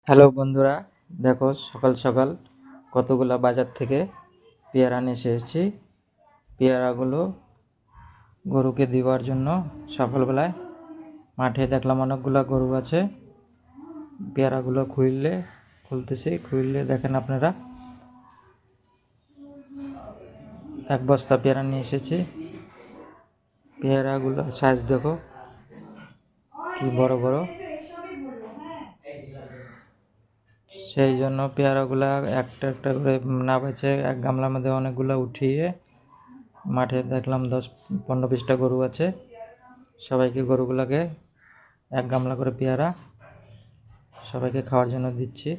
Hello বন্ধুরা, দেখো সকাল সকাল কতগুলা বাজার থেকে পেয়ারা নিয়ে এসেছি। পেয়ারাগুলো গরুকে দেওয়ার জন্য সকালবেলায় মাঠে দেখলাম অনেকগুলা গরু আছে। পেয়ারাগুলো খুললে দেখেন আপনারা এক বস্তা পেয়ারা নিয়ে এসেছি। পেয়ারাগুলো সাইজ দেখো কি বড় বড়, সেই জন্য পেয়ারাগুলা একটা একটা করে না বেছে এক গামলার মধ্যে অনেকগুলো উঠিয়ে মাঠে দেখলাম 10-15-20টা গরু আছে। সবাইকে গরুগুলোকে এক গামলা করে পেয়ারা সবাইকে খাওয়ার জন্য দিচ্ছি।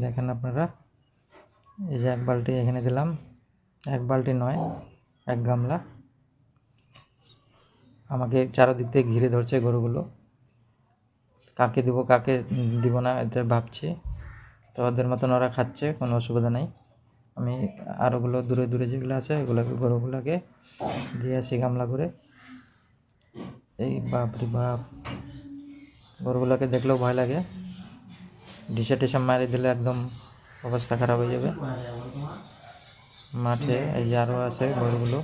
দেখেন আপনারা, এই যে এক বালতি এখানে দিলাম, এক বালতি নয়, এক গামলা। আমাকে চারদিক থেকে ঘিরে ধরছে গরুগুলো, কাকে দেবো কাকে দিব না এটা ভাবছি। তো ওদের মতন ওরা খাচ্ছে, কোনো অসুবিধা নেই। আমি আরোগুলো দূরে দূরে যেগুলো আছে এগুলোকে গরুগুলোকে দিয়ে আসি গামলা করে। এই বাপরে বাপ, গরুগুলোকে দেখলেও ভয় লাগে। টিসা মারি দিলে একদম অবস্থা খারাপ হয়ে যাবে। মাঠে এই যে আরও আছে গরুগুলো,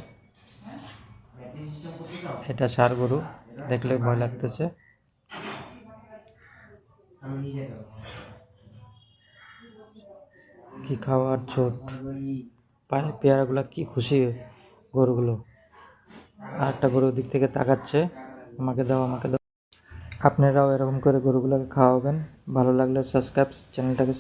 এটা ষাঁড় গরু, দেখলে ভয় লাগতেছে। কি খাওয়ার ছোট পেয়ারাগুলো, কি খুশি গরুগুলো। আর একটা গরু দিক থেকে তাকাচ্ছে, আমাকে দাও আমাকে দাও। আপনারাও এরকম করে গরুগুলোকে খাওয়াবেন। ভালো লাগলে সাবস্ক্রাইব চ্যানেলটাকে